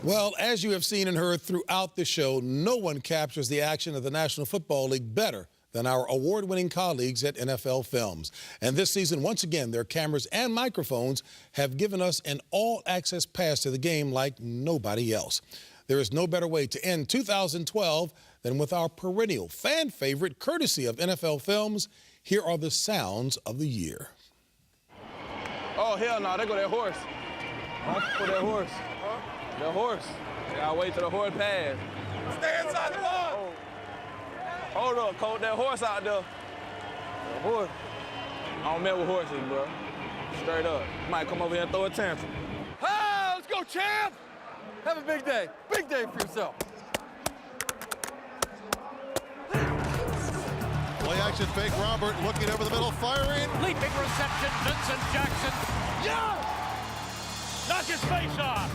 Well, as you have seen and heard throughout the show, no one captures the action of the National Football League better than our award-winning colleagues at NFL Films. And this season, once again, their cameras and microphones have given us an all-access pass to the game like nobody else. There is no better way to end 2012 than with our perennial fan favorite, courtesy of NFL Films. Here are the sounds of the year. Oh, hell no, there go that horse. For that horse. The horse. Gotta wait till the horse pass. Stay inside the bar. Oh. Hold up, Colt, that horse out there. The horse. I don't mess with horses, bro. Straight up. Might come over here and throw a tantrum. Ah, let's go, champ! Have a big day. Big day for yourself. Play action fake Robert looking over the middle, firing. Leaping reception, Vincent Jackson. Yeah! Knock his face off.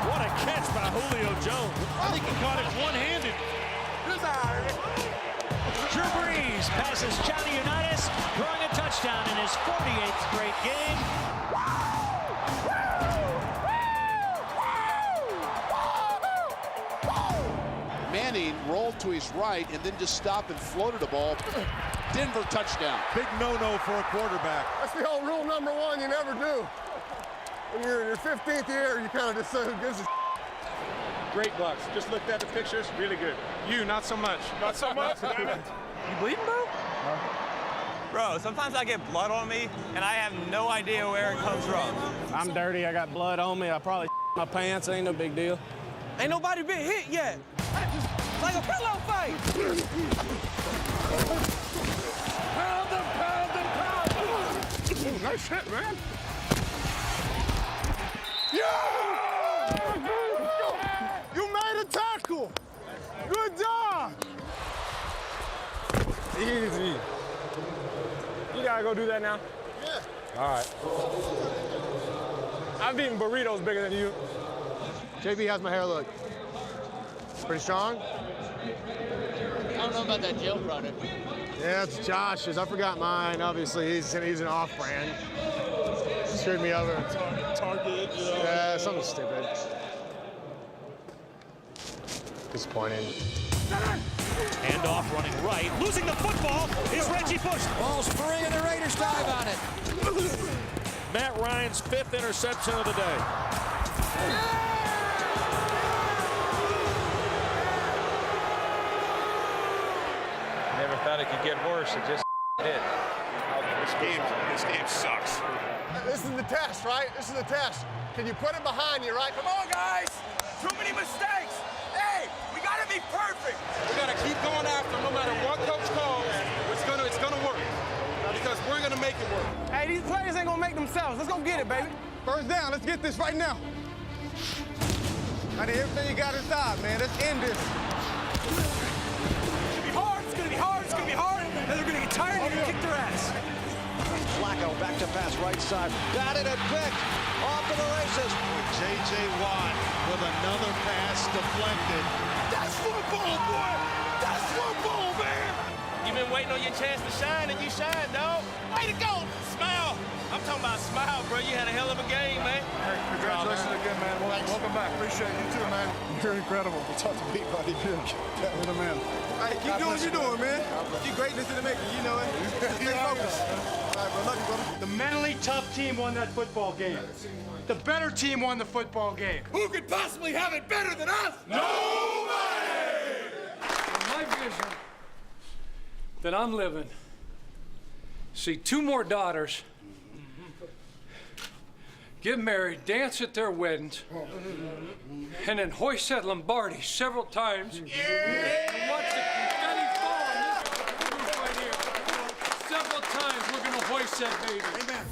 What a catch by Julio Jones. I think he caught it one-handed. Drew Brees passes Johnny Unitas, drawing a touchdown in his 48th straight game. Manning rolled to his right and then just stopped and floated the ball. Denver touchdown. Big no-no for a quarterback. That's the old rule number one, you never do. When you're in your 15th year, you kind of just say, who gives a Great Bucks. Just looked at the pictures, really good. You, not so much. Not so much? You bleeding, bro? Bro, sometimes I get blood on me, and I have no idea where it comes from. I'm dirty, I got blood on me. I probably my pants, ain't no big deal. Ain't nobody been hit yet. Like a pillow fight. pound them, pound them, pound them. Ooh, nice hit, man. Yeah! You made a tackle. Good job. Easy. You gotta go do that now? Yeah. All right. I've eaten burritos bigger than you. JB, how's my hair look? Pretty strong? I don't know about that gel product. Yeah, it's Josh's. I forgot mine. Obviously, he's an off-brand. Screwed me over. Target. Yeah, something stupid. Disappointing. Handoff running right, losing the football is Reggie Bush. Ball's free and the Raiders dive on it. Matt Ryan's 5th interception of the day. Never thought it could get worse. It just did. This game sucks. This is the test, right? This is the test. Can you put it behind you, right? Come on, guys. Too many mistakes. Hey, we got to be perfect. We gotta keep going after no matter what coach calls. It's gonna work. Because we're gonna make it work. Hey, these players ain't gonna make themselves. Let's go get it, baby. First down. Let's get this right now. I need everything you got inside, man. Let's end this. It's gonna be hard. It's gonna be hard. It's gonna be hard. And they're gonna get tired and they're gonna kick their ass. Flacco back to pass right side. Got it and picked. Off to the races. J.J. Watt with another pass deflected. That's football, boy. That's football, man. You've been waiting on your chance to shine, and you shine, dog. Way to go. Smile. I'm talking about smile, bro. You had a hell of a game, man. Hey, congratulations again, man. Welcome back. Appreciate you too, man. You're incredible. Talk to me, buddy. You're the man. Hey, keep doing what you're doing, man. Keep greatness in the making. You know it. Stay focused. All right, bro. Love you, brother. The mentally tough team won that football game. The better team won the football game. Who could possibly have it better than us? My vision that I'm living, see 2 more daughters, get married, dance at their weddings, and then hoist that Lombardi several times. And watch the confetti fall on this roof right here. Several times we're gonna hoist that baby. Amen.